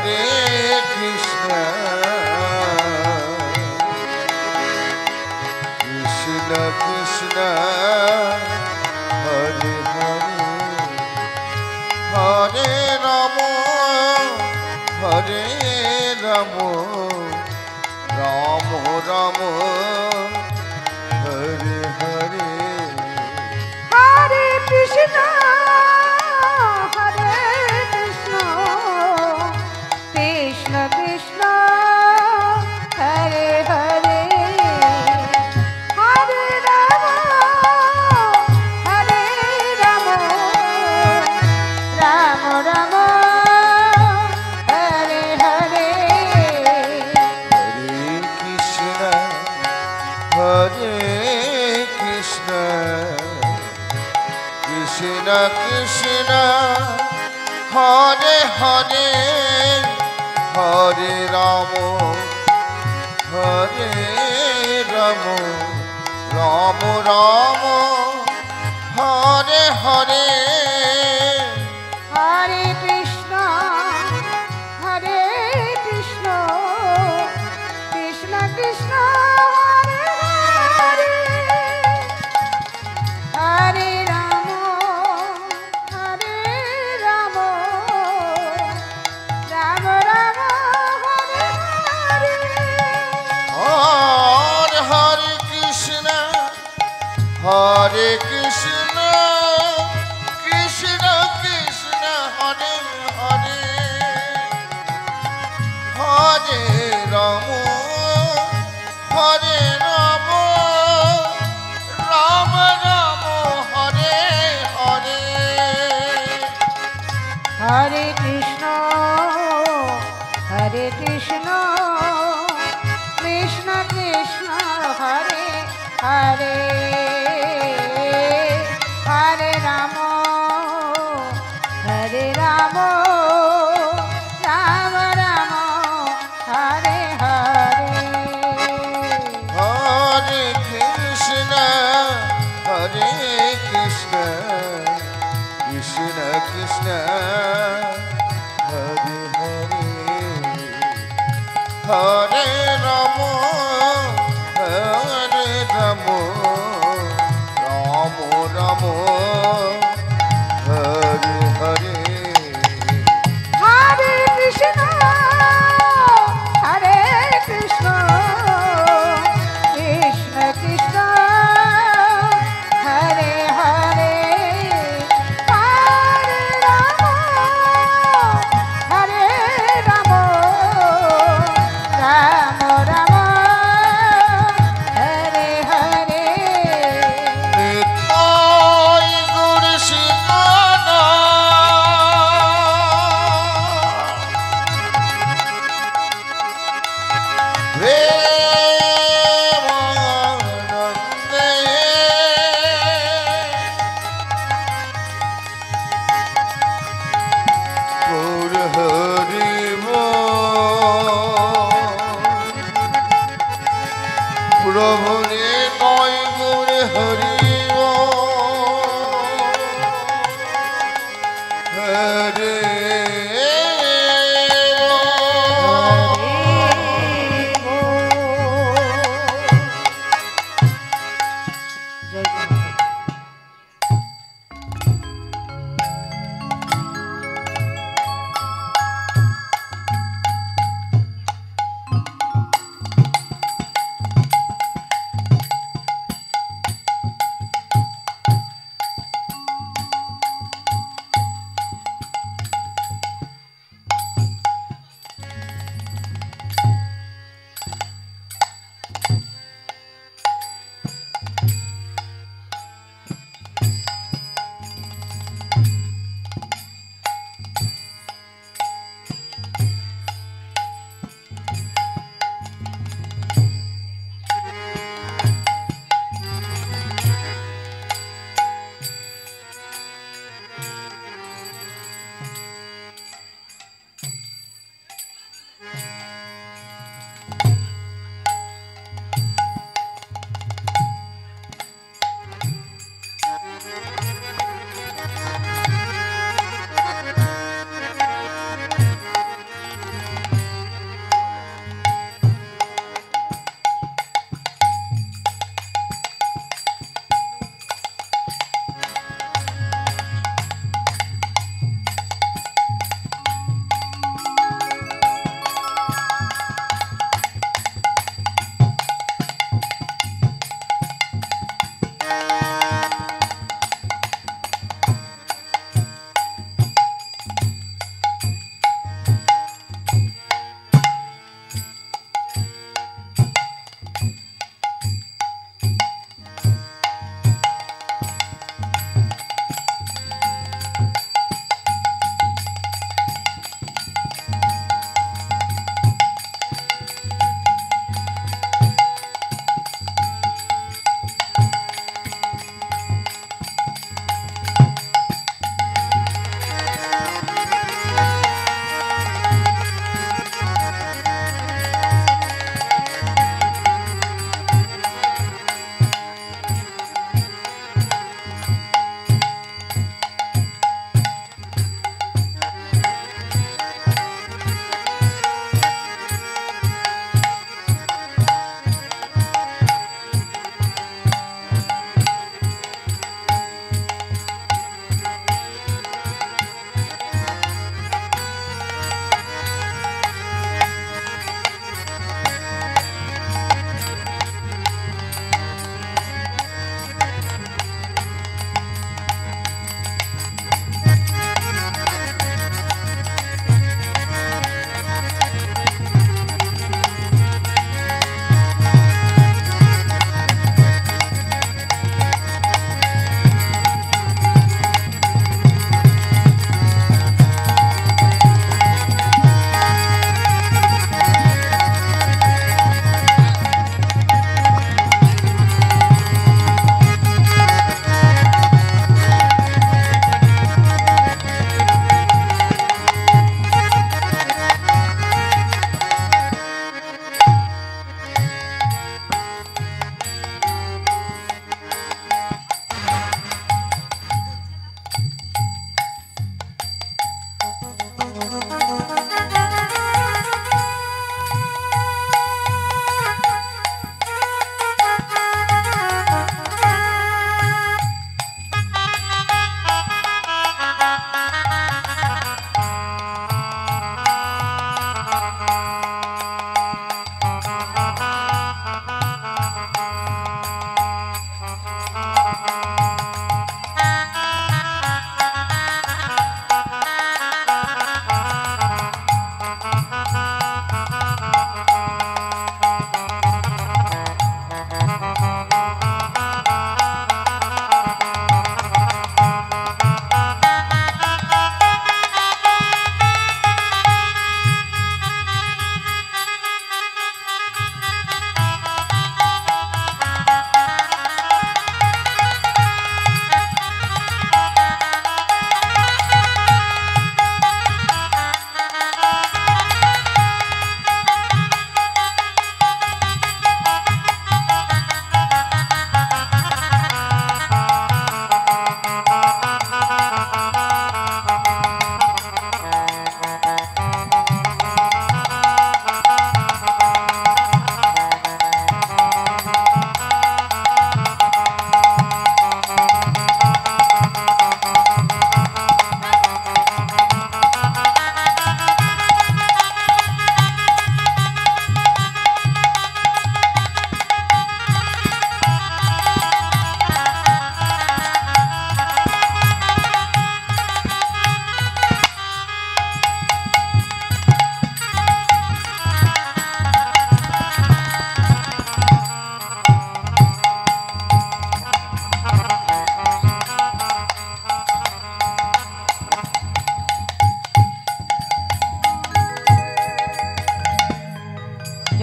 Hare Krishna Krishna Krishna Hare Hare Hare Rama Hare Rama Rama Rama Hare Hare Hare Krishna Hare Krishna Krishna Krishna Hare Hare Hare Rama Hare Rama Rama Rama Hare Hare Hare Krishna Hare Krishna Krishna Krishna Hare Hare Hare Rama Hare Rama Rama Rama Hare Hare Hare Krishna Hare Krishna Krishna Krishna Hare Hare Hare Rama Hare Rama Rama Rama Hare Hare Hare Hare Krishna Hare Krishna Krishna Krishna Hare Hare Hare Rama Hare Rama Rama Rama Hare Hare Hare Krishna Hare Krishna Krishna Krishna Hare Hare Hare Rama Hare Rama Rama Rama Hare Hare Hare Krishna Hare Krishna Krishna Krishna Hare Hare Hare Rama Hare Rama Rama Rama Hare Hare Hare Krishna Hare Krishna Krishna Krishna Hare Hare Hare Rama Hare Rama Rama Rama Hare Hare Nitai Gaur Sitana Premanande Gaur Hari Bol Prabhu Nitai Gaur Hari Bol Hare Bol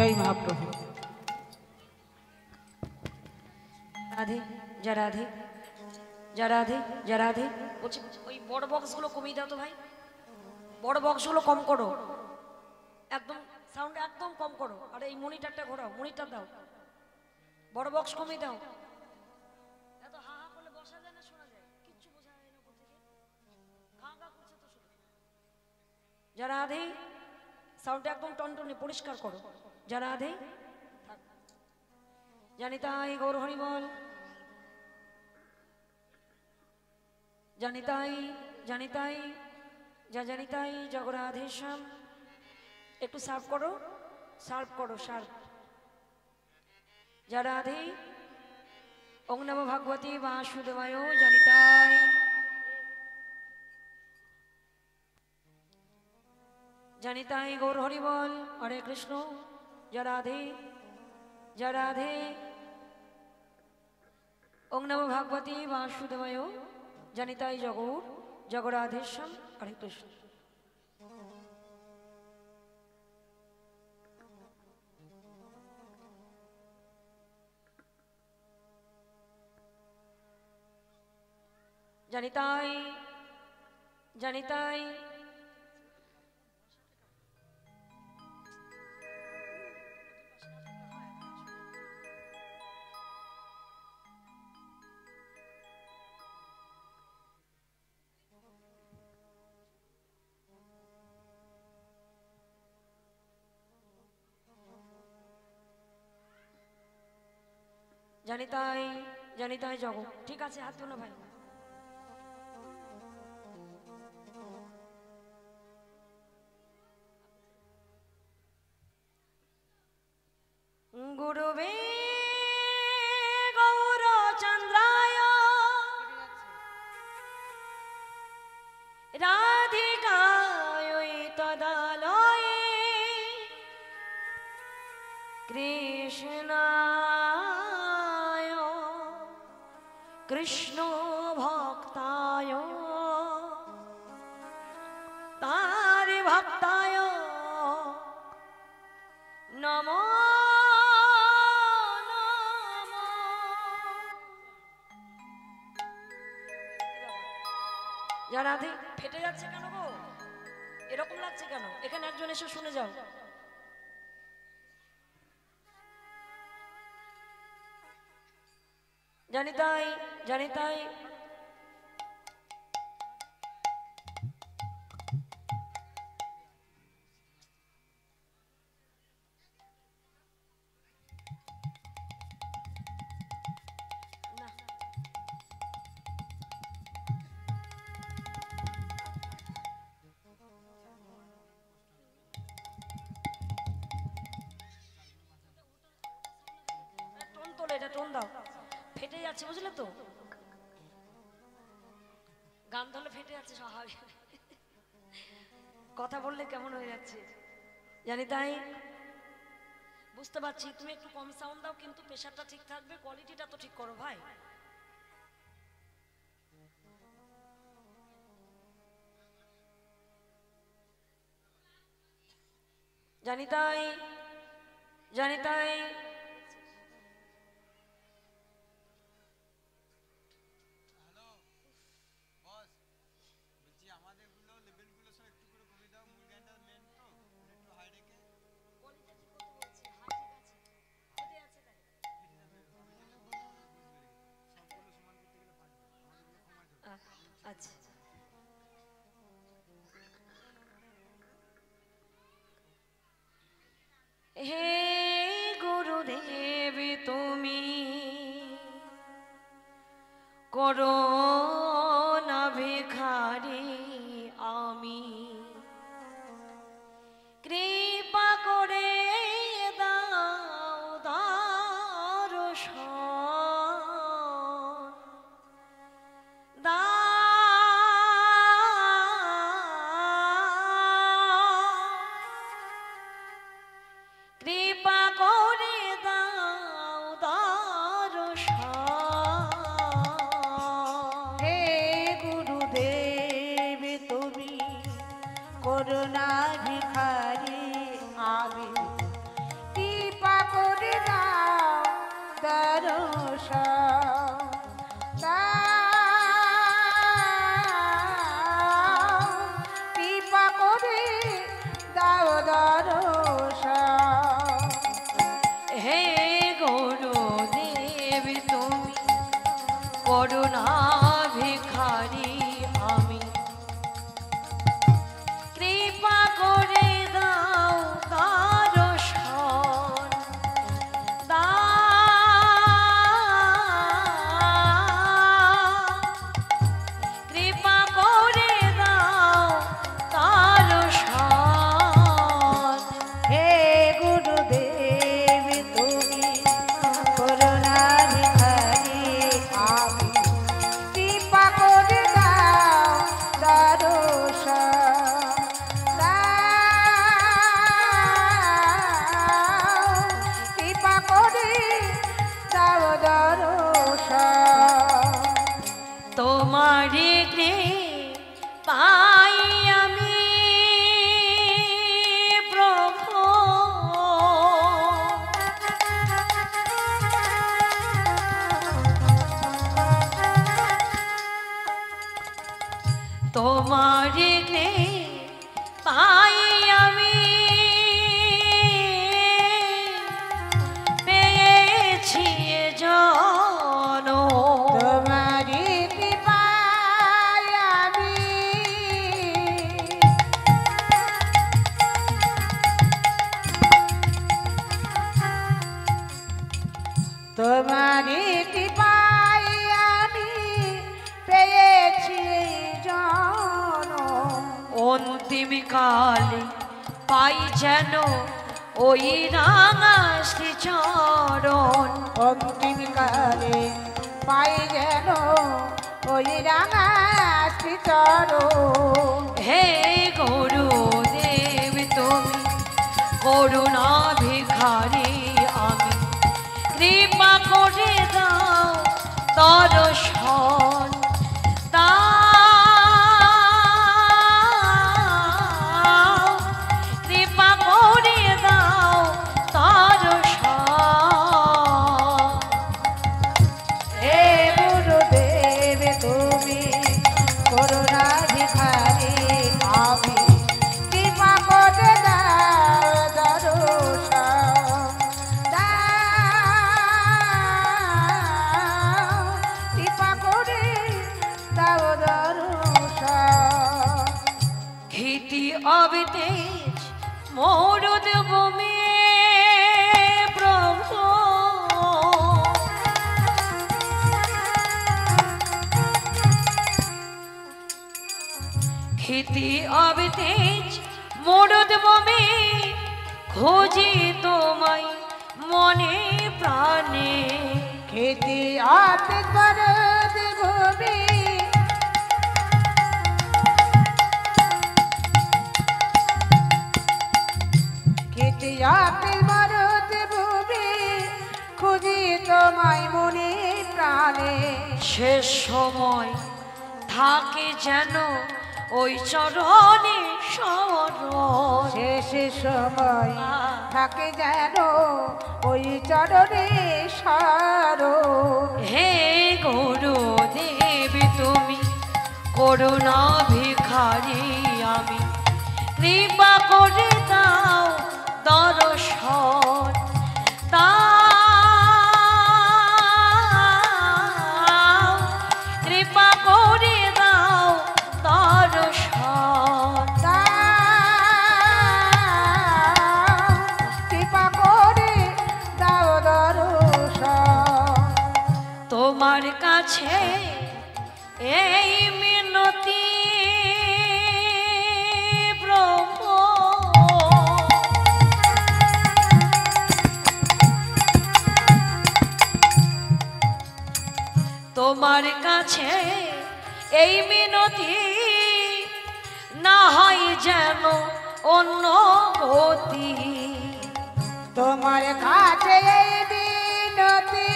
জয় মহাপ্রভু। রাধে যা রাধে যা রাধে যা রাধে বলছি, ওই বড় বক্সগুলো কমিয়ে দাও তো ভাই, বড় বক্সগুলো কম করো, একদম সাউন্ড একদম কম করো। আর এই মনিটরটা ঘোরাও, মনিটর দাও, বড় বক্স কমিয়ে দাও। এত হা হা করলে বসা যায় না, শোনা যায়, কিচ্ছু বোঝা যায় না উপর থেকে, ঘা ঘা করছে তো শুধু। যা রাধে সাউন্ডটা একদম টনটনে পরিষ্কার করো। যা রাধে থাক। জানি তাই গৌর হরি বল, জানি তাই জানি তাই যা জানি তাই জগরাধে শ্যাম। একটু সার্ভ করো, সার্ভ করো, সার্ভ। যা রাধে ওং নমো ভগবতী বাসুদেবায় জানি তাই। জানি তাই গৌর হরি বল, হরে কৃষ্ণ। যা রাধে যা রাধে ওং নমো ভগবতী বাসুদেবায় জানি তাই জগৌর জগরাধেশ্বম। হরে কৃষ্ণ। জানি তাই জানি তাই জানি তাই জগ। ঠিক আছে, হাত তোলো ভাই। গুরুবে গৌরচন্দ্রায় রাধিকায় তদালয়ে কৃষ্ণায় কৃষ্ণ ভক্তায় তার ভক্তায় নমো রাধে। ফেটে যাচ্ছে কেন গো, এরকম লাগছে কেন? এখানে একজন এসে শুনে যাও। জানি তাই জানি তাই টোন দাও, ফেটে যাচ্ছে বুঝলে তো, গান ধরলে ফেটে যাচ্ছে স্বাভাবিক, কথা বললে কেমন হয়ে যাচ্ছে। জানি তাই বুঝতে পারছি, তুমি একটু কম সাউন্ড দাও, কিন্তু প্রেশারটা ঠিক থাকবে, কোয়ালিটিটা তো ঠিক করো ভাই। জানি তাই জানি তাই আচ্ছা। হে গুরুদেব তুমি করুণা ভিখারি আমি, কৃপা করে দাও দর্শন, কৃপা করে দাও দর্শন। হে গুরুদেব তুমি করুণা ভিখারি আমি, বিঘ্নে পাই আমি প্রভু তোমার বিঘ্নে পাই আমি পেয়েছি জন তোমারি কৃপায় আমি তোমারি কৃপায় আমি পেয়েছি জন অন্তিম কালে পাই যেন ওই রাঙা শ্রীচরণ অন্তিম কালে পাই যেন ওই রাঙা শ্রীচরণ হে গুরুদেব তুমি করুণা ভিখারি আমি কৃপা করে দাও দর্শন দাও কৃপা করে দাও দর্শন হে গুরুদেব তুমি করুণা ভিখারি আমি কৃপা করে দাও দর্শন দাও কৃপা করে দাও দর্শন ক্ষিতি অবিতেজ মরুদ ভূমি প্রভু ক্ষিতি অবিতেজ মরুদ ভূমি খুঁজি তোমায় মনে প্রাণে খেতে আতে করদ ভূমি খেতে আতে মরদ ভূমি খুঁজি তোমায় মনে প্রাণে শেষ সময় থাকে যেন ওই চরণে স্মরণ শেষ সময় থাকে যেন ওই চরণে সারো হে গুরুদেব তুমি করুণা ভিখারি আমি কৃপা করে দাও দর্শন দাও কৃপা করে দাও দর্শন কৃপা করে দাও দর্শন তোমার কাছে এই মিনতি প্রভু তোমার কাছে এই মিনতি না হয় যেন অন্য গতি তোমার কাছে এই বিনতি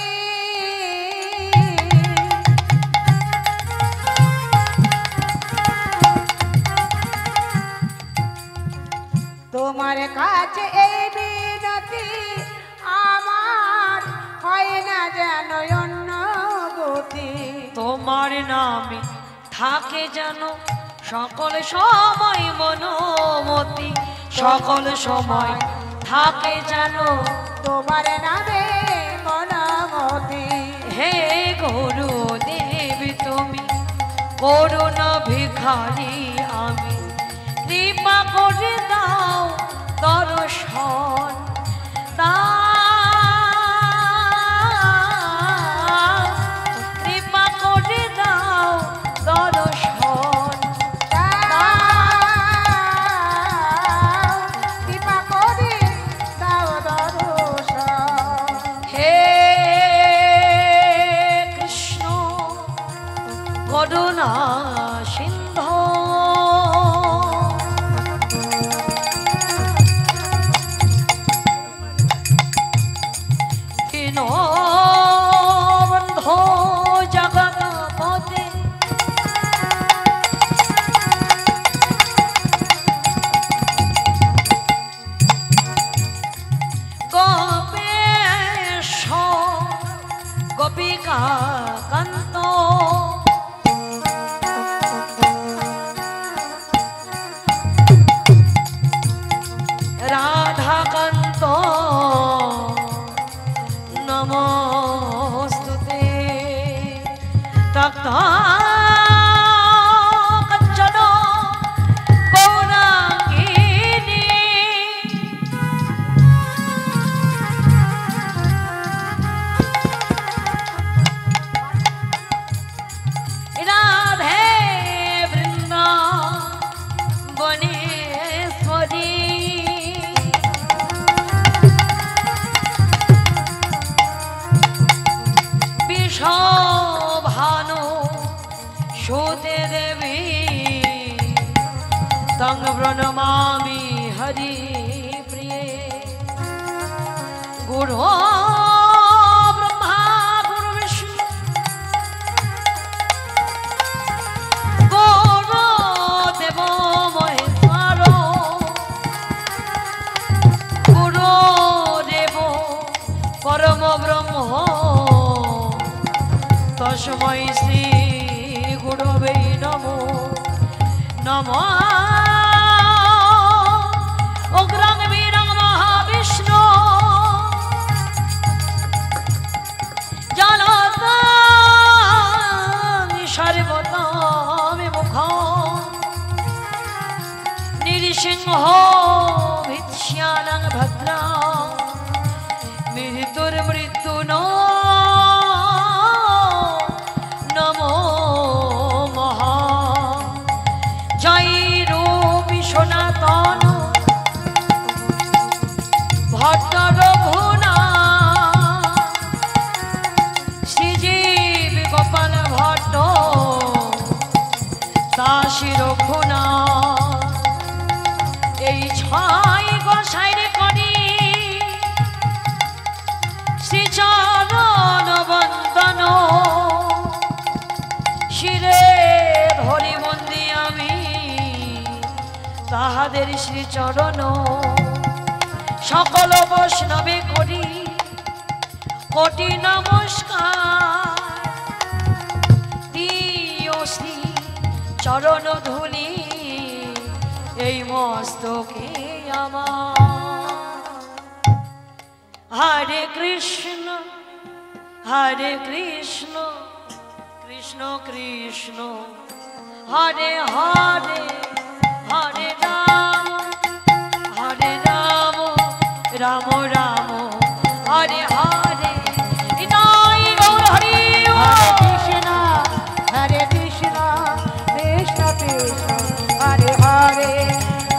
তোমার কাছে এই বিনতি আমার হয় না যেন অন্য গতি তোমার নামে থাকে যেন সকল সময় মনোমতি সকল সময় থাকে যেন তোমার নামে মনমতি হে গুরুদেব তুমি করুণা ভিখারি আমি কৃপা করে দাও দর্শন দাও কৃপা করে দাও দর্শন কৃপা করে দাও দর্শন হে কৃষ্ণ করুণা সিন্ধু গোপিকা কান্ত রাধাকান্ত নমস্তুতে তক্ত কঞ্চন গৌরাঙ্গিনী রাধে বৃন্দাবনেশ্বরী বিশ্বভানু সুতে দেবী তং প্রণমামি হরি প্রিয়ে গুরু ব্রহ্মা গুরু বিষ্ণু গুরু দেব মহেশ্বর গুরু দেব পরম ব্রহ্ম তস্मै শ্রী গুরবে নমো নমঃ উগ্রং বীরং মহাবিষ্ণু জানতাং সর্বতম মুখম নিরসিংহ ভিৎস্যানং ভদ্রাং মৃত্যুর্মৃত্যুনো নমো মহা জয় রূপী সনাতন ভট্ট রঘুনা শ্রীজীব গোপাল ভট্ট দাসী রঘুনা এই ছয় গোসাইর করি শ্রীচরণ বন্দন শিরে ধরি বন্দি আমি তাহাদের শ্রীচরণ সকল বৈষ্ণবে করি কোটি নমস্কার দিও শ্রী চরণ ধুলি এই মস্তকে আমার হরে কৃষ্ণ কৃষ্ণ কৃষ্ণ হরে হরে হরে রাম রাম রাম হরে হরে নিতাই গৌর হরি হরে কৃষ্ণ কৃষ্ণ কৃষ্ণ হরে হরে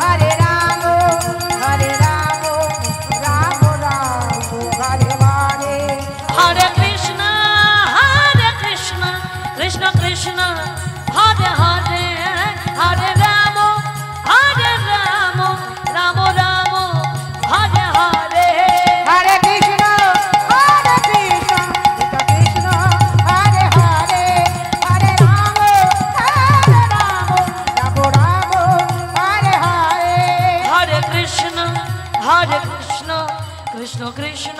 হরে রাম রাম রাম হরে হরে হরে কৃষ্ণ কৃষ্ণ কৃষ্ণ হরে হরে হরে রাম রাম রাম হরে হরে হরে কৃষ্ণ কৃষ্ণ হরে হরে হরে রাম রাম হরে হরে হরে কৃষ্ণ কৃষ্ণ কৃষ্ণ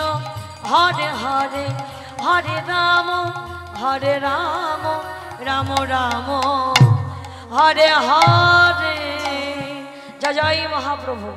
হরে হরে হরে রাম রাম রাম হরে হরে জয় জয় মহাপ্রভু।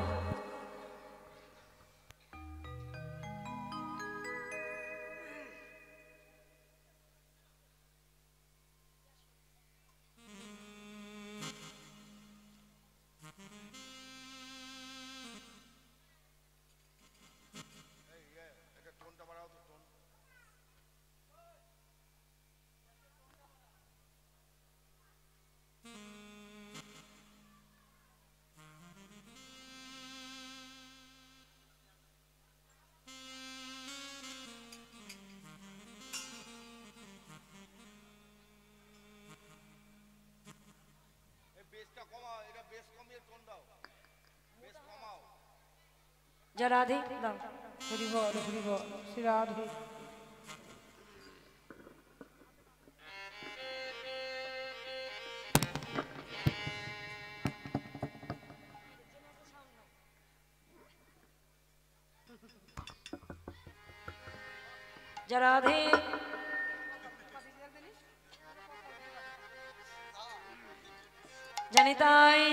जय राधे दाओ हरि बोल श्री राधे जय राधे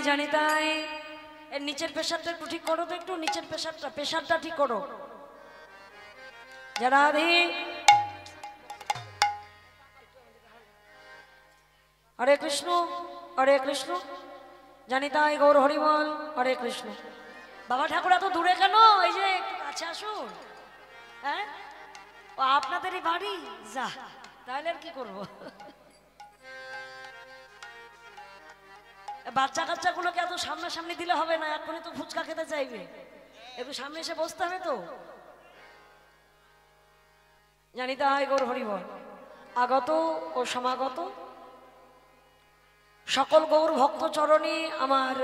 জানি তাই। এর নিচের প্রেশারটা একটু ঠিক করো তো, একটু নিচের প্রেশারটা ঠিক করো। রাধে হরে কৃষ্ণ হরে কৃষ্ণ, জানি তাই গৌর হরিবল, হরে কৃষ্ণ। বাবা ঠাকুর এত দূরে কেন? এই যে একটু কাছে আসুন। হ্যাঁ, ও আপনাদেরই বাড়ি। যা, তাহলে আর কি করবো? বাচ্চা কাচ্চাগুলোকে এত সামনাসামনি দিলে হবে না, এখনই তো ফুচকা খেতে চাইবে, একটু সামনে এসে বসতে হবে তো। জানি তাই গৌর হরিবল। আগত ও সমাগত সকল গৌর ভক্ত চরণী, আমার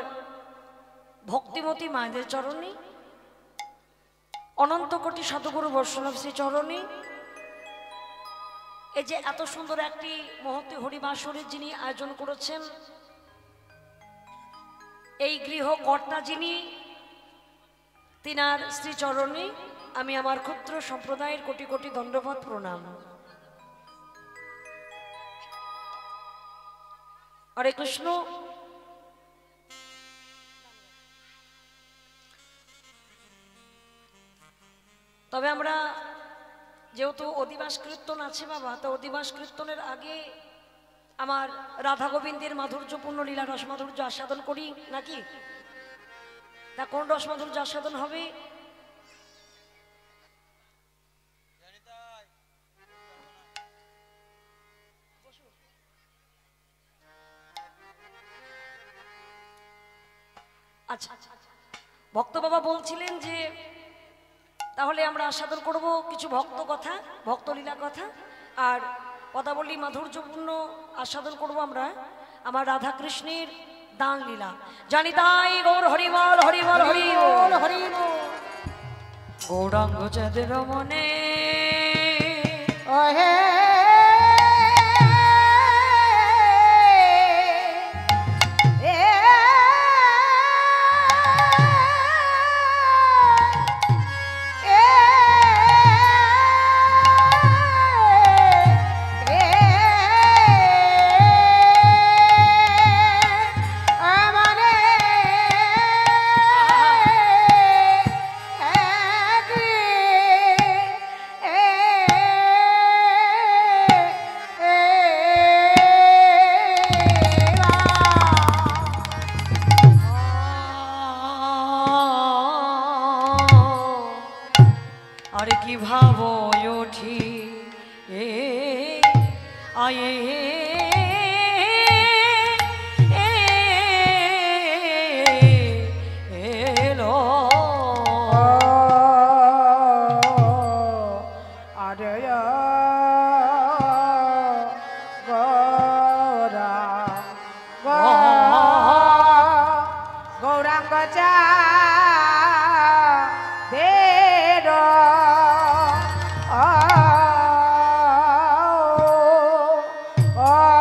ভক্তিমতী মায়েদের চরণী, অনন্ত কোটি শতগুরু বৈষ্ণব শ্রী চরণী, এই যে এত সুন্দর একটি মহতী হরিবাসরের যিনি আয়োজন করেছেন, এই গৃহ কর্তা যিনি, তিনার শ্রীচরণে আমি আমার ক্ষুদ্র সম্প্রদায়ের কোটি কোটি দণ্ডবত প্রণাম। হরে কৃষ্ণ। তবে আমরা যেহেতু অধিবাস কীর্তন আছে বাবা, তো অধিবাস কীর্তনের আগে আমার রাধা গোবিন্দের মাধুর্যপূর্ণ লীলা রসমাধুর্য আস্বাদন করি নাকি? তা কোন রসমাধুর্য আস্বাদন হবে? আচ্ছা, ভক্ত বাবা বলছিলেন যে তাহলে আমরা আস্বাদন করব কিছু ভক্ত কথা, ভক্তলীলা কথা, আর পদাবলী মাধুর্যপূর্ণ আস্বাদন করব আমরা আমার রাধা কৃষ্ণের দান লীলা। জানি তাই গৌর হরিবল, হরিবল হরিবল হরিবল। গৌরাঙ্গ চাঁদের মনে ওহে আরে কি ভাবো ওঠি এ আয়ে এলো আদয় গৌরা গৌরাঙ্গ চা দের ও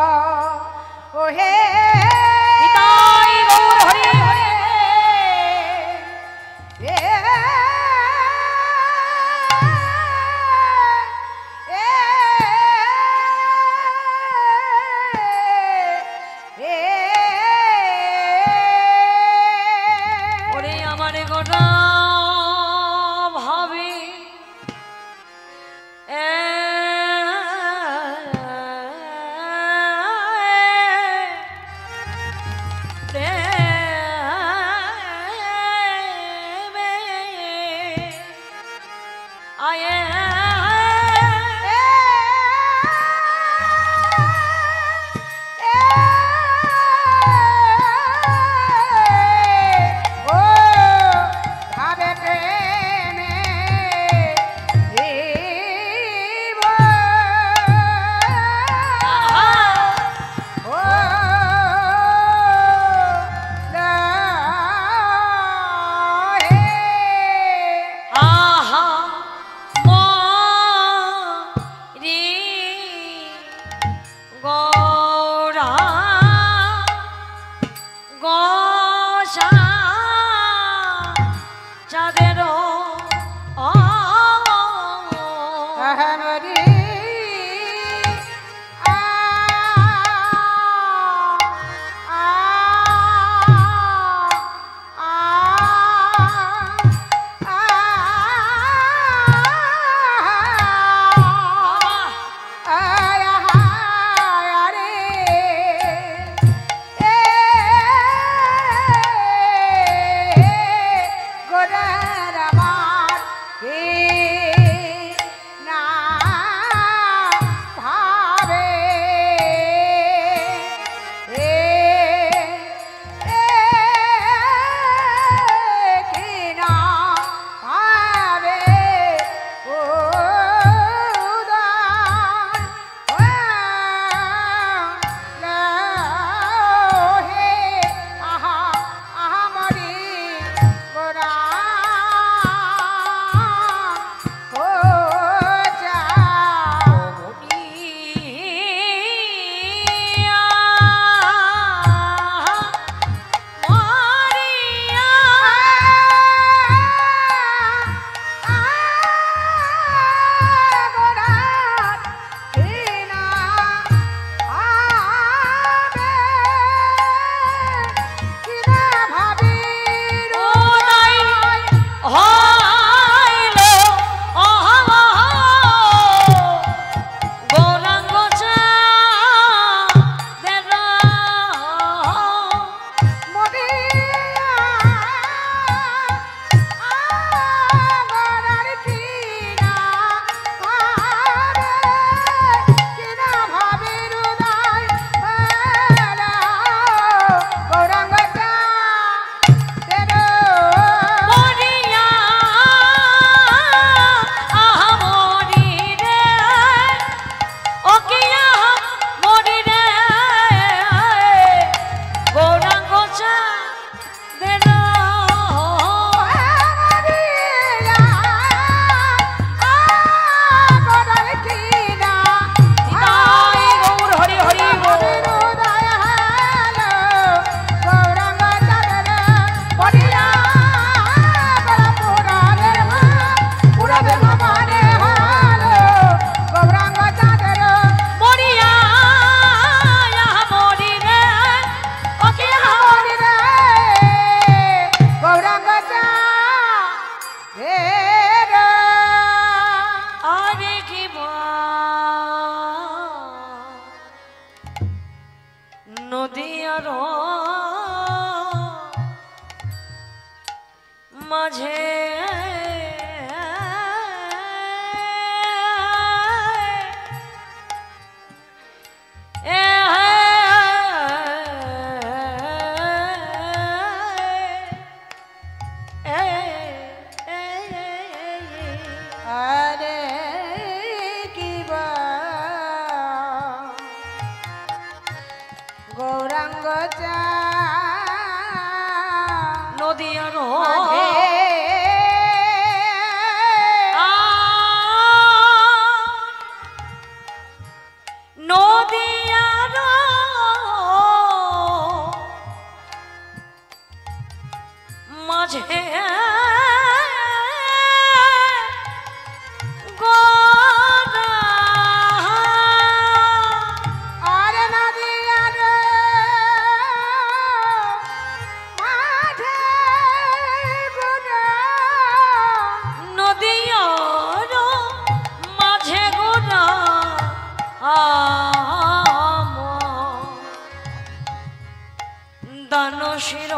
শির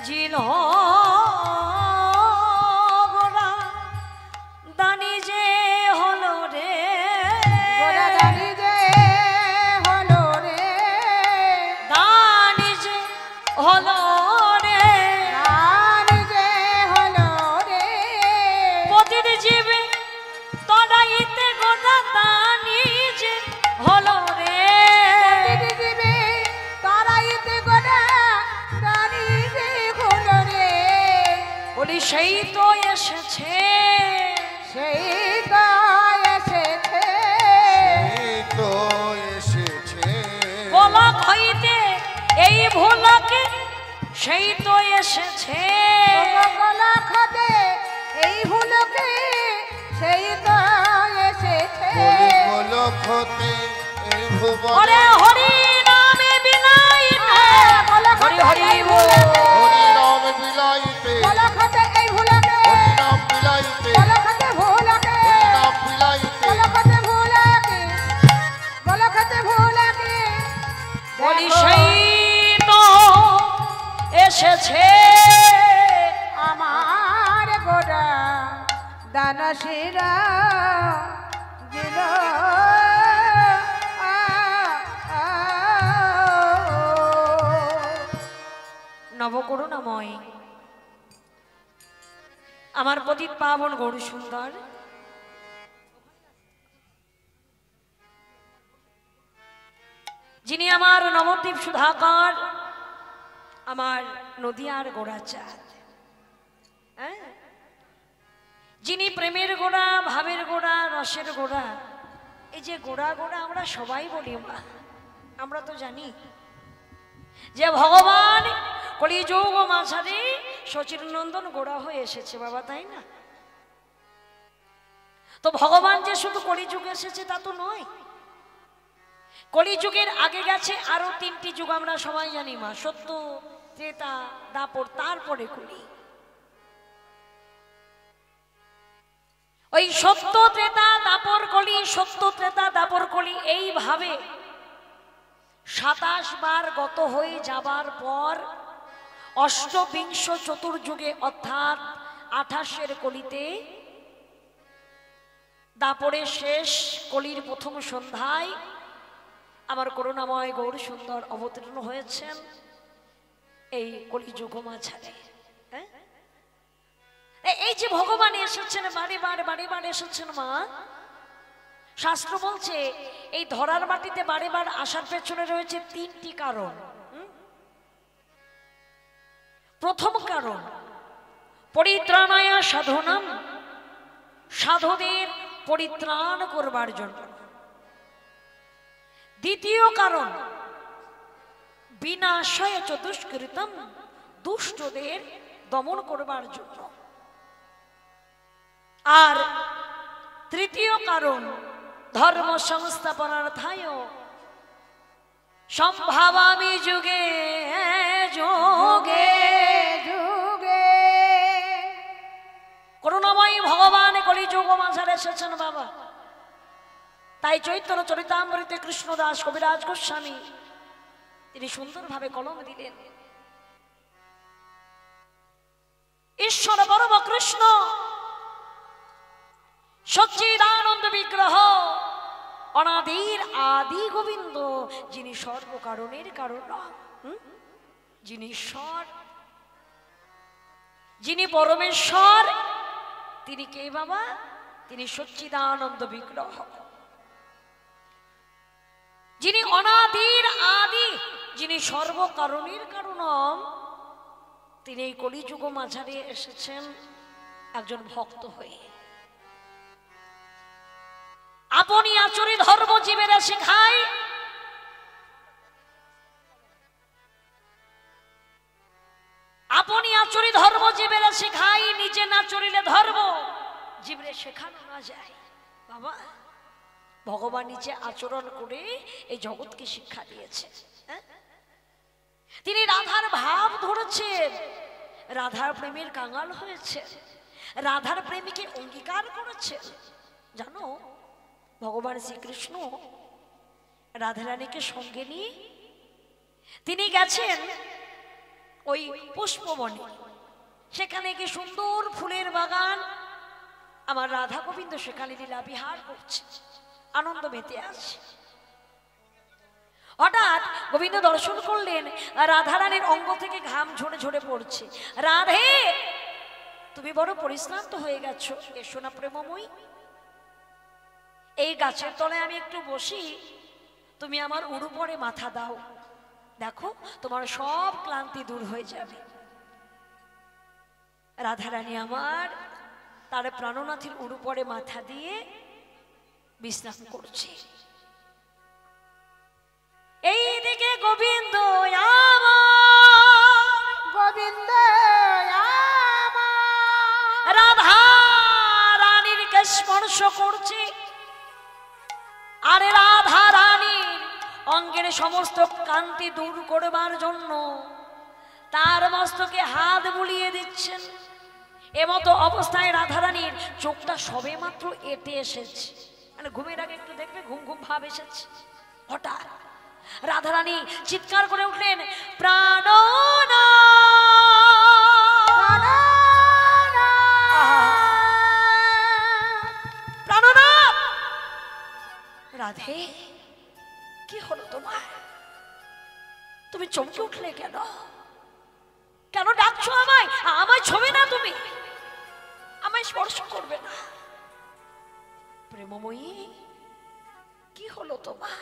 জিল গোরা দানি যে হলো রে গোরা দানি যে হলো রে দানি যে হলো রে দানি যে হলো রে পতির জীবে তরাইতে গোরা দানি যে হলো রে দিবে তারাইতে গোরা দানি যে হলো রে বলি সেই তো এসেছে সেই তো এসেছে এই তো এসেছে গোলক হইতে এই ভোলাকে সেই তো এসেছে গোলক হতে এই ভুলকে সেই তো এসেছে গোলক হতে এই ভুবনে ওরে হরি নামে বিলাইতে হরি হরি বল হরি নাম বিলাইতে গোলক হতে এই ভুলকে হরি নাম বিলাইতে গোলক হতে ভুলকে হরি নাম বিলাইতে গোলক হতে ভুলকে গোলক হতে ভুলকে বলি সেই তো এসেছে আমার গোরা দানশিরা দিল নবকরুণাময় আমার পতিত পাবন গৌর সুন্দর যিনি আমার নবদ্বীপ সুধাকর আমার নদিয়ার গোড়াচাঁদ হ্যাঁ যিনি প্রেমের গোড়া ভাবের গোড়া রসের গোড়া এই যে গোড়া গোড়া আমরা সবাই বলি আমরা তো জানি যে ভগবান কলিযুগ মাঝারে সচিরনন্দন গোড়া হয়ে এসেছে বাবা তাই না তো ভগবান যে শুধু কলিযুগে এসেছে তা তো নয় কলিযুগের আগে গেছে আরো 3টি যুগ আমরা সবাই জানি মা সত্য ত্রেতা দাপর তারপরে কলি ওই সত্য ত্রেতা দাপর কলি সত্য ত্রেতা দাপর কলি এইভাবে 27 বার গত হয়ে যাবার পর অষ্টবিংশ চতুর্যুগে অর্থাৎ 28 কলিতে দাপরের শেষ কলির প্রথম সন্ধ্যায় আমার করুণাময় গৌর সুন্দর অবতীর্ণ হয়েছেন এই কলিযুগ মাঝারে হ্যাঁ এই যে ভগবান এসেছেন বারে বারে এসেছেন মা শাস্ত্র বলছে এই ধরার মাটিতে বারে বার আসার পেছনে রয়েছে 3টি কারণ প্রথম কারণ পরিত্রাণায় সাধনাম সাধুদের পরিত্রাণ করবার জন্য দ্বিতীয় কারণ বিনাশয় চ দুষ্কৃতম দুষ্টদের দমন করবার জন্য আর তৃতীয় কারণ ধর্ম সংস্থাপনার্থায় সম্ভাবামি যুগে যোগে যুগে করুণাময়ী ভগবান কলিযুগ মাঝারে এসেছেন বাবা তাই চৈতন্য চরিতামৃতে কৃষ্ণদাস কবিরাজ গোস্বামী তিনি সুন্দরভাবে কলম দিলেন ঈশ্বর পরম কৃষ্ণ সচ্চিদানন্দ বিগ্রহ অনাদির আদি গোবিন্দ যিনি সর্বকারণের কারণ যিনি ঈশ্বর যিনি পরমেশ্বর তিনি কে বাবা তিনি সচ্চিদানন্দ বিগ্রহ যিনি অনাদির আদি যিনি সর্বকারণের কারণ তিনি এই কলিযুগ মাঝারে এসেছেন একজন ভক্ত হয়ে আপনি আচরি ধর্ম জীবেরা শিখায় আপনি আচরি ধর্ম জীবেরা শিখাই নিজে না চরিলে ধর্ম জীবরে শেখানো না যায় বাবা ভগবান নিজে আচরণ করে এই জগৎকে শিক্ষা দিয়েছে তিনি রাধার ভাব ধরেছেন রাধার প্রেমের কাঙাল হয়েছে রাধার প্রেমীকে অঙ্গীকার করেছেন জানো ভগবান শ্রীকৃষ্ণ রাধারানীকে সঙ্গে নিয়ে তিনি গেছেন ওই পুষ্পবনে, সেখানে কি সুন্দর ফুলের বাগান, আমার রাধা গোবিন্দ সেখানে লীলা বিহার করছে, আনন্দ মেতে আছে। হঠাৎ গোবিন্দ দর্শন করলেন রাধারানীর অঙ্গ থেকে ঘাম ঝরে ঝরে পড়ছে। রাধে, তুমি বড় পরিশ্রান্ত হয়ে গেছো, এসো না প্রেমময়ী, এই গাছের তলায় আমি একটু বসি, তুমি আমার উড়ু পরে মাথা দাও, দেখো তোমার সব ক্লান্তি দূর হয়ে যাবে। রাধারানী আমার তার প্রাণনাথের উড়ু পরে মাথা দিয়ে বিশ্রাম করছে। এইদিকে গোবিন্দ গোবিন্দ রাধা রানীরকে স্পর্শ করছে, আরে রাধা রানীর অঙ্গের সমস্ত কান্তি দূর করবার জন্য তার মস্তকে হাত বুলিয়ে দিচ্ছেন। এমতো অবস্থায় রাধারানীর চোখটা সবে মাত্র এঁটে এসেছে, মানে ঘুমের আগে একটু দেখবে ঘুম ঘুম ভাব এসেছে। হঠাৎ রাধারানী চিৎকার করে উঠলেন, প্রাণনাথ! প্রাণনাথ! রাধে, কি হলো তোমার? তুমি চমকে উঠলে কেন? কেন ডাকছো আমায়? আমায় ছবে না, তুমি আমায় স্পর্শ করবে না। প্রেমময়ী, কি হলো তোমার?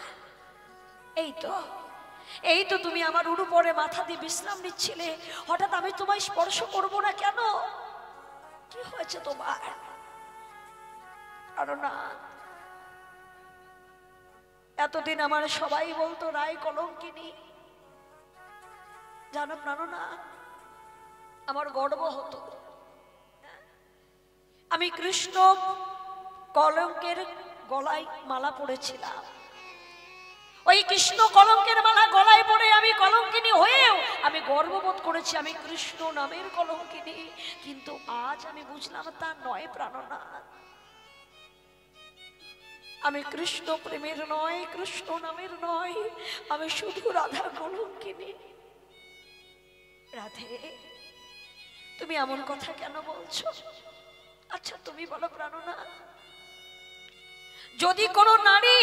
এই তো তুমি আমার উড়ু পরে মাথা দিয়ে বিশ্রাম নিচ্ছিলে, হঠাৎ আমি তোমায় স্পর্শ করব না কেন? কি হয়েছে তোমার? প্রাণনাথ, এতদিন আমার সবাই বলতো রায় কলঙ্কিনী, জানো প্রাণনাথ, আমার গর্ব হতো। আমি কৃষ্ণ কলঙ্কের গলায় মালা পড়েছিলাম, ওই কৃষ্ণ কলঙ্কের মালা গলায় পড়ে আমি কলঙ্কিনী হয়েও আমি গর্ববোধ করেছি আমি কৃষ্ণ নামের কলঙ্কিনী। কিন্তু আজ আমি বুঝলাম তা নয় প্রাণনাথ, আমি কৃষ্ণ প্রেমের নয়, কৃষ্ণ নামের নয়, আমি শুধু রাধা কলঙ্কিনী। রাধে, তুমি এমন কথা কেন বলছো? আচ্ছা তুমি বলো প্রাণনাথ, যদি কোনো নারী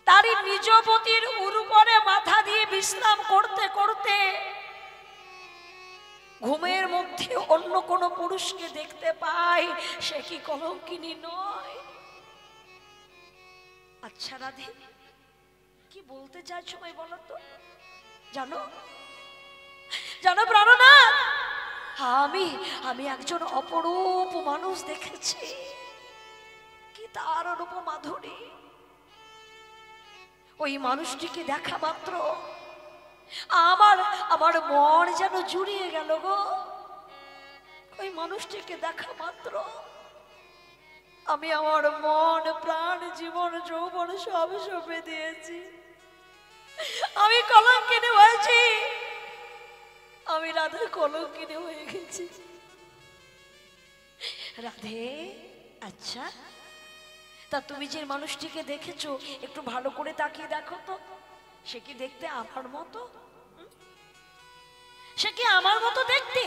তারই নিজ পতির উরুপরে মাথা দিয়ে বিশ্রাম করতে করতে ঘুমের মধ্যে অন্য কোন পুরুষকে দেখতে পায়, সে কি কলঙ্কিনী নয়? আচ্ছা রাধে, কি বলতে চাইছো ভাই বলো তো? জানো জানো প্রাণনাথ, আমি একজন অপরূপ মানুষ দেখেছি, কি তার রূপ মাধুরী। ওই মানুষটিকে দেখা মাত্র আমার মন যেন জুড়িয়ে গেল গো। ওই মানুষটিকে দেখা মাত্র আমি আমার মন প্রাণ জীবন যৌবন সব সঁপে দিয়েছি। আমি কলঙ্কিনী হয়েছি, আমি রাধা কলঙ্কিনী হয়ে গেছি। রাধে, আচ্ছা তা তুমি যে মানুষটিকে দেখেছো একটু ভালো করে তাকিয়ে দেখো তো, সে কি দেখতে আমার মতো? সে কি আমার মতো দেখতে?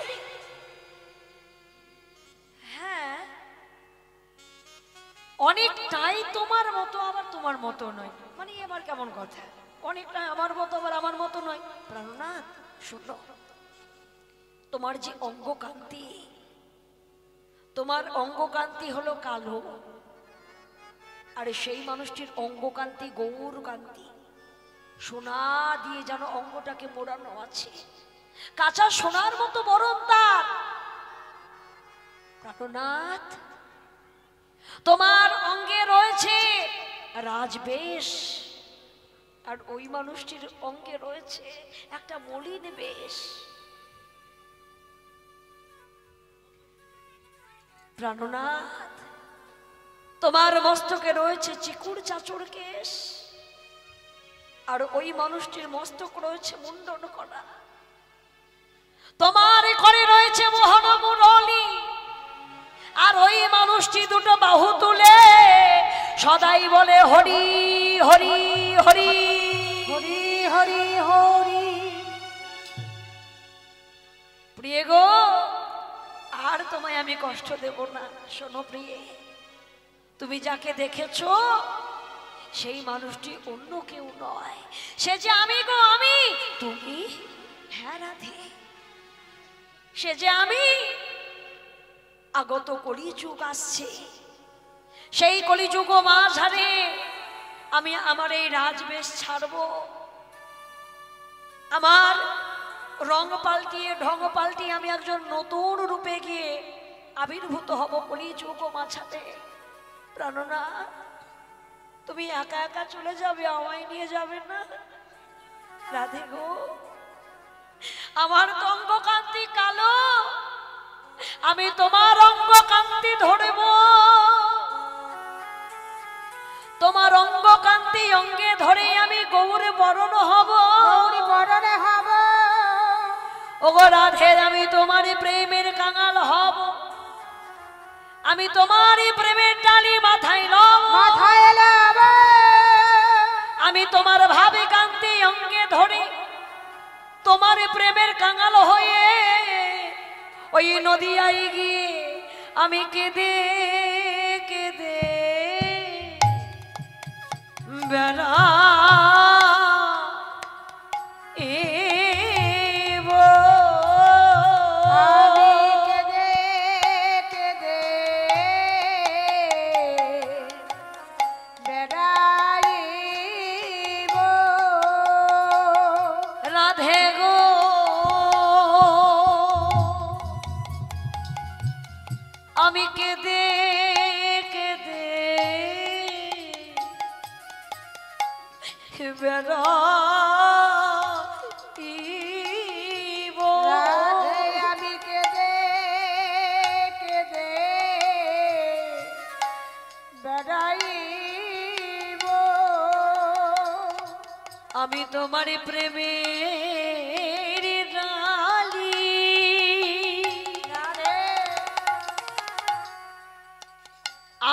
হ্যাঁ, অনেকটাই তোমার মতো, আবার তোমার মতো নয়। মানে এবার কেমন কথা, অনেকটাই আমার মতো আবার আমার মতো নয়। প্রাণনাথ শোনো, তোমার যে অঙ্গকান্তি, তোমার অঙ্গকান্তি হলো কালো, আর সেই মানুষটির অঙ্গকান্তি গৌর কান্তি, সোনা দিয়ে যেন অঙ্গটাকে মোড়ানো আছে, কাঁচা সোনার মতো বরণ তার। প্রাণনাথ, তোমার অঙ্গে রয়েছে রাজবেশ, আর ওই মানুষটির অঙ্গে রয়েছে একটা মলিন বেশ। প্রাণনাথ, তোমার মস্তকে রয়েছে চিকুর চাচুর কেশ, আর ওই মানুষটির মস্তক রয়েছে মুন্ডন করা। তোমার ঘরে রয়েছে মোহন মুরলী, আর ওই মানুষটি দুটো বাহু তুলে সদাই বলে হরি হরি হরি হরি হরি হরি। প্রিয়ে গো, আর তোমায় আমি কষ্ট দেব না। শোনো প্রিয়ে, তুমি যাকে দেখেছো সেই মানুষটি অন্য কেউ নয়, সে যে আমি গো, আমি। তুমি? হ্যাঁ রাধে, সে যে আমি। আগত কলিযুগ আসছে, সেই কলিযুগ মাঝারে আমি আমার এই রাজবেশ ছাড়ব, আমার রং পাল্টিয়ে ঢং পাল্টিয়ে আমি একজন নতুন রূপে গিয়ে আবির্ভূত হব কলিযুগ মাঝারে। প্রাণনা, তুমি একা একা চলে যাবে, আমায় নিয়ে যাবে না? রাধে গো, আমার তো অঙ্গকান্তি কালো, আমি তোমার অঙ্গকান্তি ধরব, তোমার অঙ্গকান্তি অঙ্গে ধরে আমি গৌরে বরণ হব। গৌরী বরণে হব। ওগো রাধে, আমি তোমার প্রেমের কাঙাল হব, আমি তোমার প্রেমের ডালি মাথায় লব, মাথায় লব। আমি তোমার ভাবে কান্তি অঙ্গে ধরে তোমার প্রেমের কাঙাল হয়ে ওই নদিয়ায় গিয়ে আমি কেঁদে কেঁদে বেড়া আমি কেঁদে কেঁদে বেড়াইব। আমি কেঁদে কেঁদে বেড়াইব। আমি তোমার প্রেমের ডালি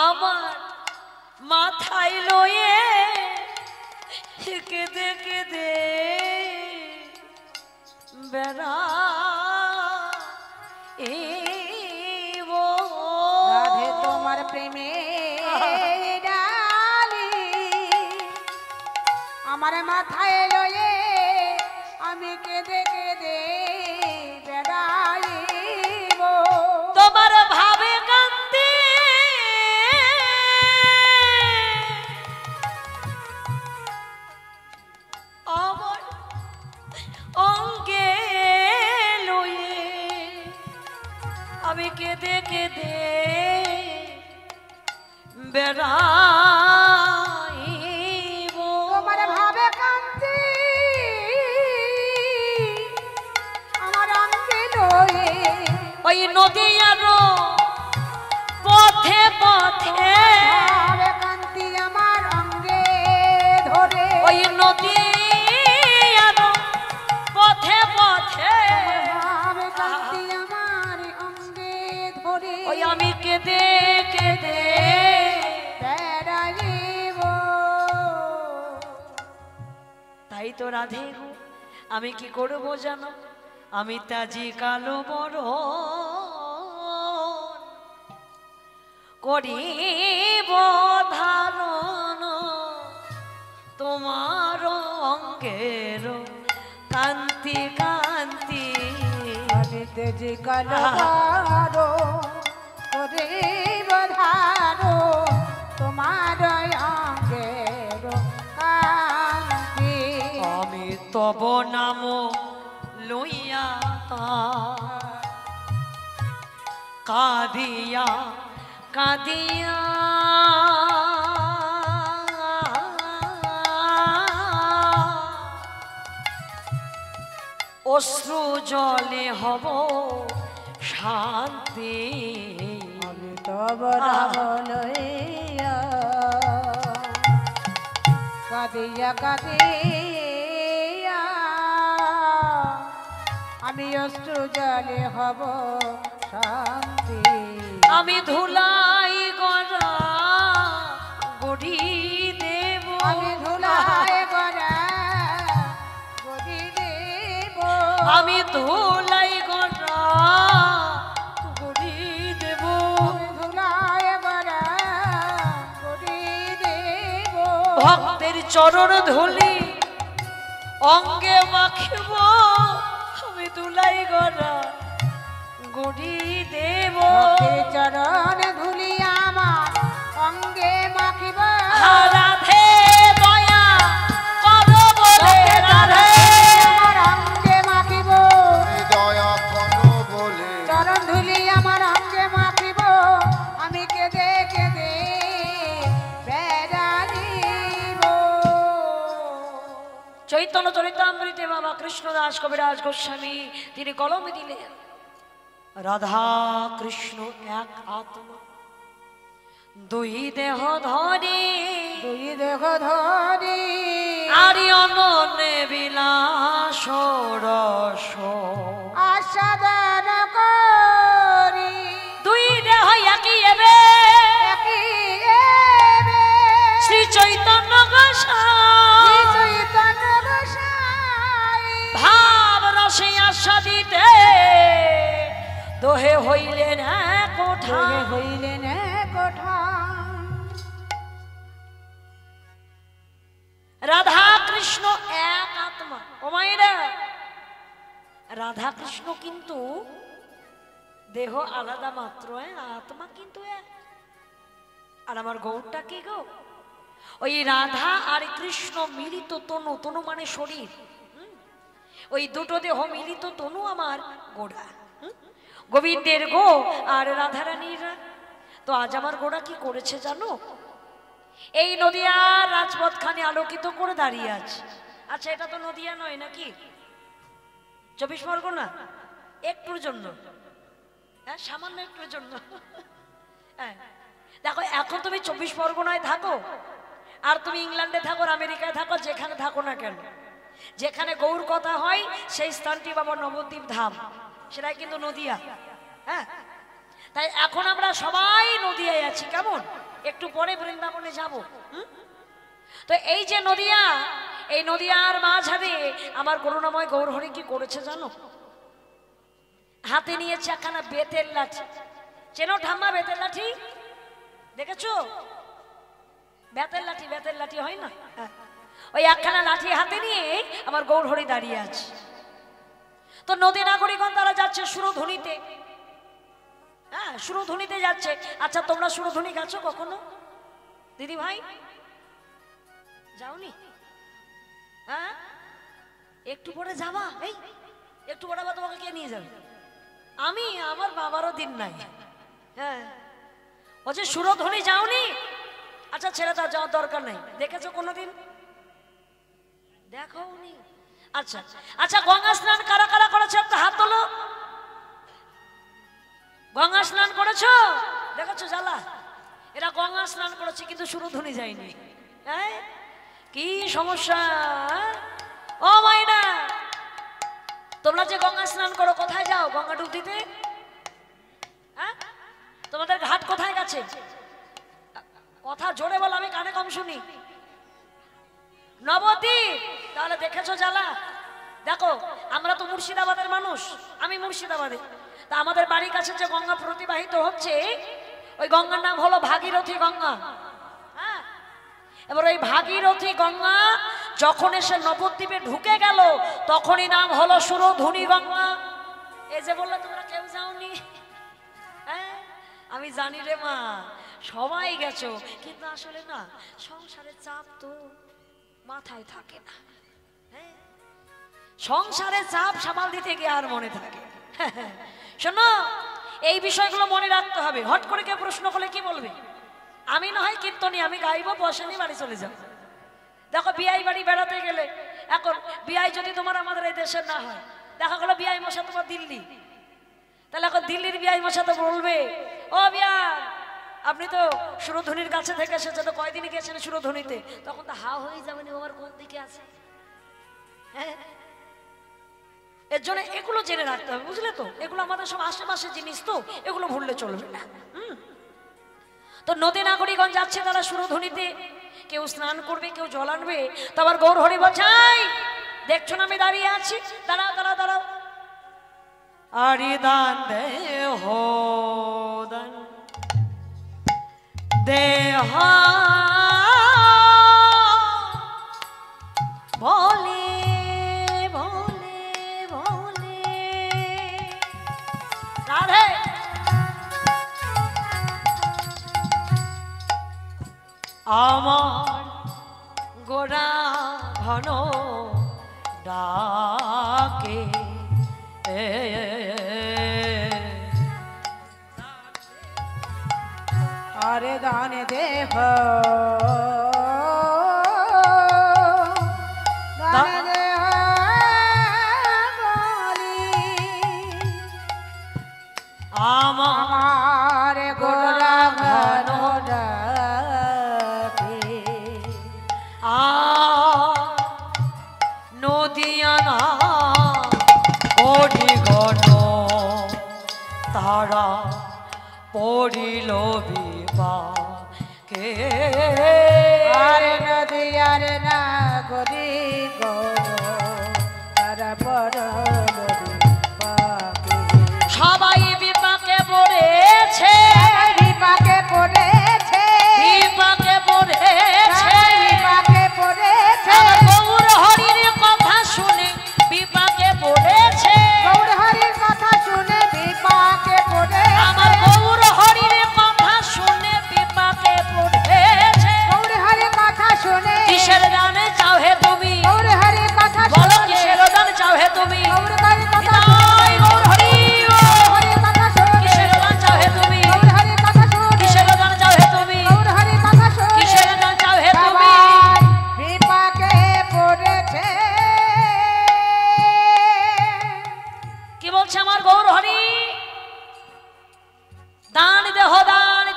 আমার মাথায় লয়ে কেঁদে কেঁদে বেড়াইব। রাধে তোমার প্রেমে ডালি আমার মাথায় লয়ে আমি কেঁদে কেঁদে বেড়াইব। তোমার ভাবে কান্তি আমার অঙ্গে লয়ে আমি কেঁদে কেঁদে বেড়াইব। তোমার ভাবে কান্তি আমার অঙ্গে লয়ে ওই নদীয়ার পথে পথে ভাবে কান্তি আমার অঙ্গে ধরে ওই নদীয়ার পথে পথে ভাবে কান্তি আমার অঙ্গে ধরে ওই আমি কেঁদে কেঁদে বেড়াইব। তাই তো রাধে গো, আমি কি করব জানো? আমি তাজি কালো বড় করিব ধারণ তোমার অঙ্গের কান্তি কান্তি। আমি তেজি কালো বারো করে ধারো তোমার অঙ্গের কান্তি। আমি তব নাম লইয়া কাঁদিয়া কাঁদিয়া অশ্রু জলে হব শান্তি। আমি তব নাম লইয়া কাঁদিয়া কাঁদিয়া আমি অশ্রু জলে হব শান্তি। আমি ধুলাই গড়া গড়ি দেব, আমি ধুলায় গড়া আমি ধুলাই গড়া গড়ি দেব, ধুলায় গড়া গড়ি দেব, ভক্তের চরণ ধুলি অঙ্গে মাখিব, আমি ধুলাই গড়া গড়ি দেব। ভক্তের চরণ ধুলি আমার অঙ্গে মাখিব, রাধে দয়া করো বলে, রাধে আমার অঙ্গে মাখিব, দয়া করো বলে চরণ ধুলি আমার অঙ্গে মাখিব, আমি কেঁদে কেঁদে বেড়াইব। চৈতন্য চরিতামৃতে বাবা কৃষ্ণদাস কবিরাজ গোস্বামী তিনি কলমে দিলেন, রাধা কৃষ্ণ এক আত্মা দুই দেহ ধরে, দুই দেহ ধরি আরি অনন্যে বিলাস রস, আস্বাদন করি দুই দেহ একই এবে, একই এবে, শ্রী চৈতন্য শ্রী গোসাই চৈতন্য গোসাই ভাব রসে আস্বাদিতে দোহে হইলেন এক কোঠা। দোহে হইলেন কোঠা। রাধা কৃষ্ণ এক আত্মা। ও মায়েরা, রাধা কৃষ্ণ কিন্তু দেহ আলাদা মাত্র, আত্মা কিন্তু এক। আর আমার গৌরটা কি গো, ওই রাধা আর কৃষ্ণ মিলিত তনু, তনু মানে শরীর, ওই দুটো দেহ মিলিত তনু আমার গোড়া, গোবিন্দের গো আর রাধারানীর। তো আজ আমার গোড়া কি করেছে জানো, এই নদিয়ার রাজপথখানি আলোকিত করে দাঁড়িয়ে আছে। আচ্ছা, এটা তো নদিয়া নয় নাকি, 24 পরগনা, একটুর জন্য, হ্যাঁ সামান্য একটুর জন্য। হ্যাঁ দেখো, এখন তুমি 24 পরগনায় থাকো আর তুমি ইংল্যান্ডে থাকো, আমেরিকায় থাকো, যেখানে থাকো না কেন, যেখানে গৌর কথা হয় সেই স্থানটি বাবা নবদ্বীপ ধাম, সেটাই কিন্তু নদিয়া। হ্যাঁ, তাই এখন আমরা সবাই নদিয়ায় আছি। কেমন, একটু পরে বৃন্দাবনে যাব। তো এই যে নদিয়া, এই নদিয়ার মাঝারে আমার করুণাময় গৌরহরি কি করেছে জানো, হাতে নিয়েছে একখানা বেতের লাঠি। চেনো ঠাম্মা বেতের লাঠি, দেখেছো? বেতের লাঠি, বেতের লাঠি হয় না, ওই একখানা লাঠি হাতে নিয়ে আমার গৌরহরি দাঁড়িয়ে আছে। তো নদী নাগরিকগণ তারা যাচ্ছে সুরধুনিতে, হ্যাঁ সুরধুনিতে যাচ্ছে। আচ্ছা, তোমরা সুরধুনি গেছো কখনো দিদি ভাই? যাওনি? হ্যাঁ, একটু পরে যাবা, এই একটু পরে আবার তোমাকে কে নিয়ে যাবে? আমি, আমার বাবারও দিন নাই। হ্যাঁ, ও যে সুরধুনি যাওনি? আচ্ছা ছেড়ে দাও, যাওয়ার দরকার নেই। দেখেছো কোনোদিন? দেখোনি? আচ্ছা আচ্ছা, গঙ্গা স্নান কারা কারা করেছে একটা হাত তোলো। গঙ্গা স্নান করেছো? দেখেছো জ্বালা, এরা গঙ্গা স্নান করেছে কিন্তু সুরধুনি যায়নি। হ্যাঁ, কি সমস্যা ও মাইনা? তোমরা যে গঙ্গা স্নান করো কোথায় যাও গঙ্গা ডুব দিতে? হ্যাঁ, তোমাদের ঘাট কোথায় গেছে? কথা জোরে বলো, আমি কানে কম শুনি। নবদ্বীপ। তাহলে দেখেছো জ্বালা। দেখো, আমরা তো মুর্শিদাবাদের মানুষ, আমি মুর্শিদাবাদে। তা আমাদের বাড়ির কাছে যে গঙ্গা প্রতিবাহিত হচ্ছে, ওই গঙ্গার নাম হলো ভাগীরথী গঙ্গা। হ্যাঁ, এবার ওই ভাগীরথী গঙ্গা যখন এসে নবদ্বীপে ঢুকে গেল, তখনই নাম হলো সুরধুনি গঙ্গা। এই যে বললে তোমরা কেউ যাওনি। হ্যাঁ, আমি জানি রে মা, সবাই গেছো, কিন্তু আসলে না, সংসারের চাপ তো মাথায় থাকে না। হ্যাঁ, সংসারের চাপ সামাল দিতে গিয়ে আর মনে থাকে। শোনো, এই বিষয়গুলো মনে রাখতে হবে। হট করে কেউ প্রশ্ন করলে কি বলবে? আমি না হয় কীর্তনী, আমি গাইবো, বসে নিয়ে বাড়ি চলে যাবো। দেখো, বিয়াই বাড়ি বেড়াতে গেলে, এখন বিয়াই যদি তোমার আমাদের এই দেশের না হয়, দেখা গেলো বিয়াই মশা তোমার দিল্লি, তাহলে এখন দিল্লির বিয়াই মশা তো বলবে, ও বিয়া আপনি তো সুরধুনির কাছে থেকে এসেছে, তো কয়দিনই গেছেন সুরধুনিতে? তখন তো হা হয়ে যাবেন, আমার কোন দিকে আছে। হ্যাঁ, এর জন্য এগুলো জেনে রাখতে হবে, বুঝলে তো? এগুলো আমাদের সব আশেপাশে জিনিস, তো এগুলো ভুললে চলবে না। তো নদী নাগরিকগণ যাচ্ছে তারা সুরধুনিতে, কেউ স্নান করবে, কেউ জল আনবে। তো আবার গৌরহরি বলছে, দেখছো না আমি দাঁড়িয়ে আছি, দাঁড়াও দাঁড়াও দাঁড়াও। আরিদান দেহ দান দেহ বলে বলে বলে রাধে আমার গোড়া ঘন ডাকে আরে দানে দেহ দানে দেহ বলি আমার গোরা ঘন ডাকে নদিয়ানা পড়ি গণ তারা পড়িল বিপাকে আরে নদী আরে না গরি তারা পড় পাকে সবাই বিপাকে পড়েছে বিপাকে পড়েছে বিপাকে পড়েছে বিপাকে পড়েছে আমার গৌর হরির কথা শুনে বিপাকে পড়েছে গৌর হরির কথা শুনে বিপাকে পড়ে আমার গৌর হরির কথা শুনে বিপাকে পড়েছে গৌর হরির কথা শুনে কিসের দানে চাও হে তুমি গৌর হরির কথা বলো শুনে কিসের দান চাও হে তুমি গৌর হরির কথা নিতাই গৌর হরি হরির কথা শুনে কিসের দান চাও হে তুমি গৌর হরির কথা শুনে কিসের দান চাও হে তুমি গৌর হরির কথা শুনে কিসের দান চাও হে তুমি বিপাকে পড়েছে কি বলছে আমার গৌর হরি দান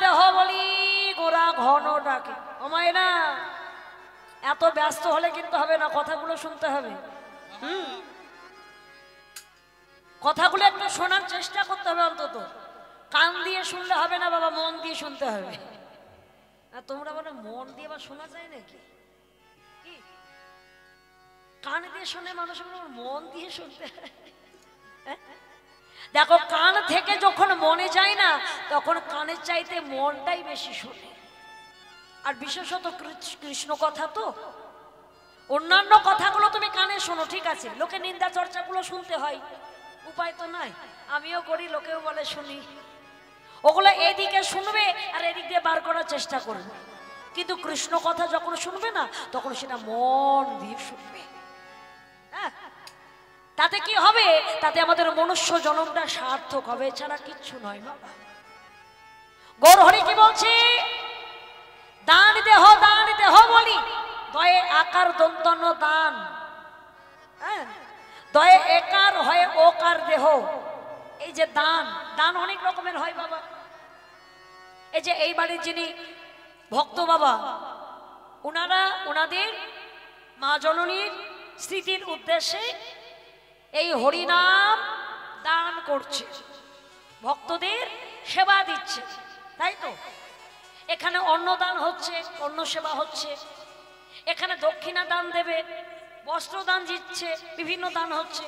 দেহ বলি গোরা ঘন ডাকে ও মায়েরা এত ব্যস্ত হলে কিন্তু হবে না কথাগুলো শুনতে হবে কথাগুলো একটু শোনার চেষ্টা করতে হবে অন্তত কান দিয়ে শুনলে হবে না বাবা মন দিয়ে শুনতে হবে আর তোমরা বলে মন দিয়ে বা শোনা যায় নাকি কি কান দিয়ে শুনে মানুষ মন দিয়ে শুনতে হয় দেখো কান থেকে যখন মনে যায় না তখন কানের চাইতে মনটাই বেশি শোনে আর বিশেষত কৃষ্ণ কথা তো অন্যান্য কথাগুলো তুমি কানে শোনো ঠিক আছে লোকে নিন্দা চর্চাগুলো শুনতে হয় উপায় তো নাই আমিও করি লোকেও বলে শুনি ওগুলো এদিকে শুনবে আর এদিক দিয়ে বার করার চেষ্টা করবে কিন্তু কৃষ্ণ কথা যখন শুনবে না তখন সেটা মন দিয়ে শুনবে হ্যাঁ তাতে কি হবে তাতে আমাদের মনুষ্য জন্মটা সার্থক হবে এছাড়া কিচ্ছু নয় বাবা গৌর হরি কি বলছে দান দেহ বলি দয়ে আকার দন্তন্য দান হ্যাঁ দয়ে একার হয় ওকার দেহ এই যে দান দান অনেক রকমের হয় বাবা এই যে এই বাড়ির যিনি ভক্ত বাবা ওনারা ওনাদের মা জননীর স্মৃতির উদ্দেশ্যে এই হরিনাম দান করছে ভক্তদের সেবা দিচ্ছে তাই তো এখানে অন্নদান হচ্ছে অন্ন সেবা হচ্ছে এখানে দক্ষিণা দান দেবে বস্ত্র দান দিচ্ছে বিভিন্ন দান হচ্ছে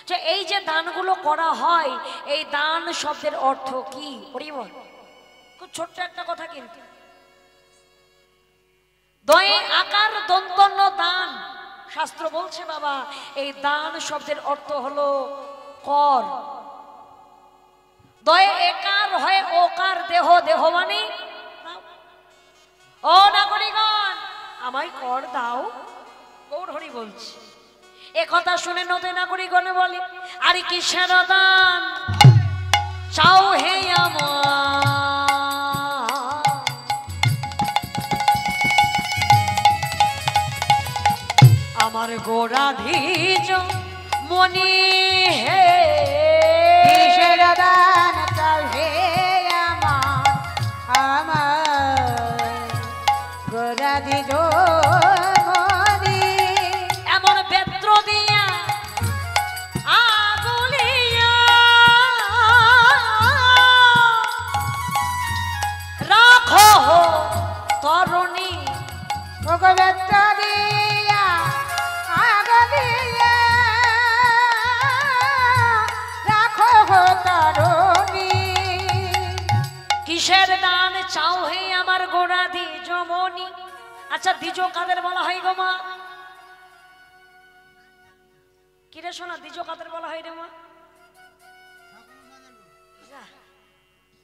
যে এই যে দানগুলো করা হয় এই দান শব্দের অর্থ কি হরিবল খুব ছোট্ট একটা কথা কিন্তু দয়ে আকার দন্তন্য দান শাস্ত্র বলছে বাবা এই দান শব্দের অর্থ হলো কর দয়ে একার হয় ওকার দেহ মানে ও নাগরিকগণ আমায় কর দাও গৌর হরি বলছে এ কথা শুনে নদে নাগরিকগণে বলে আরে কিসের দান চাও হে আমার গোরাধীজ মনি হে কিসের দান চাও হে আমার গোরাধীজ মনি এমন বেত্র দিয়া আগুলিয়া রাখো তরণী ভগবত দিয়া আগ দিয়া কিসের দান চাও হে আমার গোড়া দ্বিজমণি। আচ্ছা দ্বিজ কাদের বলা হয় গো মা? কিরে শোনা, দ্বিজ কাদের বলা হয় রে মা?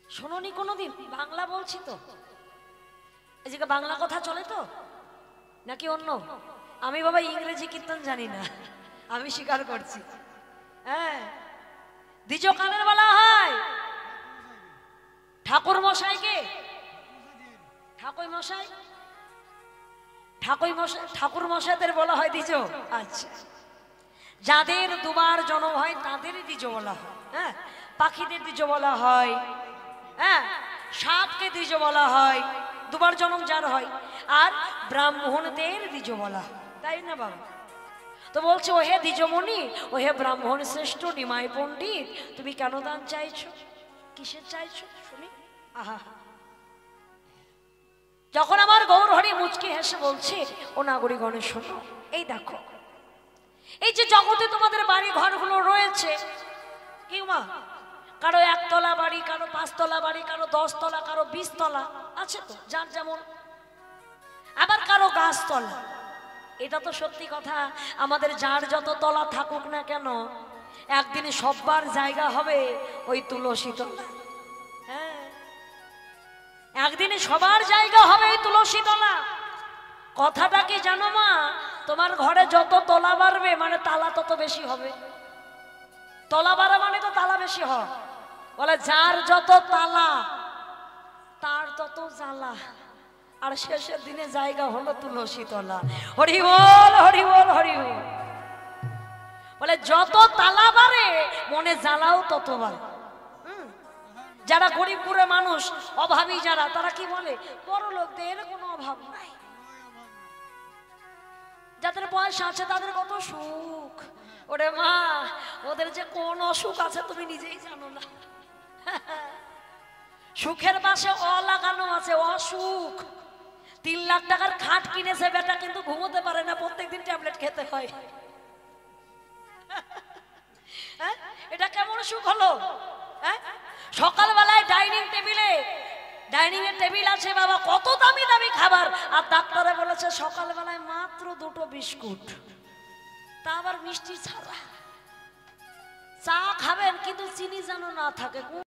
শোনোনি কোনোদিন? বাংলা বলছি তো, এদিকে বাংলা কথা চলে তো নাকি অন্য? আমি বাবা ইংরেজি কীর্তন জানি না, আমি স্বীকার করছি। হ্যাঁ, দ্বিজ কাদের বলা হয়? ঠাকুর মশাইকে। ঠাকুর মশাই, ঠাকুর মশাইদের বলা হয় দ্বিজ। আচ্ছা, যাদের দুবার জন্ম হয় তাদের দ্বিজ বলা হয়। হ্যাঁ, পাখিদের দ্বিজ বলা হয়। হ্যাঁ, সাপকে দ্বিজ বলা হয়, দুবার জন্ম যার হয়। আর ব্রাহ্মণদের দ্বিজ বলা হয়, তাই না বাবা? তো বলছে ও হে দ্বিজমণি, ও হে ব্রাহ্মণ শ্রেষ্ঠ নিমাই পণ্ডিত, তুমি কেন দান চাইছো? কিসের চাইছো শুনি? আহা, যখন আমার গৌরহরি মুচকি হেসে বলছে, ও নাগরিকগণে শোনো, এই দেখো এই যে জগতে তোমাদের বাড়ি ঘরগুলো রয়েছে, কি মা? কারো 1 তলা বাড়ি, কারো 5 তলা বাড়ি, কারো 10 তলা, কারো 20 তলা আছে তো, যার যেমন। আবার কারো গাছতলা। এটা তো সত্যি কথা, আমাদের যার যত তলা থাকুক না কেন, একদিন সবার জায়গা হবে ওই তুলসী তলা। হ্যাঁ, একদিনে সবার জায়গা হবে ওই তুলসী তলা। কথাটা কি জানো মা? তোমার ঘরে যত তলা বাড়বে মানে তালা তত বেশি হবে। তলা বাড়া মানে তো তালা বেশি হয়। বলে যার যত তালা তার তত জ্বালা, আর শেষের দিনে জায়গা হলো তুলসী তলা। হরি বল, হরি বল, হরি বল। বলে যত তালা বাড়ে মনে জ্বালাও তত বাড়ে। যারা গরিবপুরে মানুষ, অভাবী যারা, তারা কি বলে? বড় লোকদের কোনো অভাব নাই, যাদের পয়সা আছে তাদের কত সুখ। ওরে মা, ওদের যে কোন অসুখ আছে তুমি নিজেই জানো না। সুখের পাশে লাগানো আছে অসুখ। 3 লাখ টাকার খাট কিনেছে বেটা, কিন্তু ঘুমোতে পারে না, প্রত্যেকদিন ট্যাবলেট খেতে হয়। এটা কেমন সুখ হলো? সকালবেলায় ডাইনিং এর টেবিল আছে বাবা, কত দামি দামি খাবার, আর ডাক্তারে বলেছে সকালবেলায় মাত্র 2টো বিস্কুট, তা আবার মিষ্টি ছাড়া। চা খাবেন কিন্তু চিনি যেন না থাকে, কোন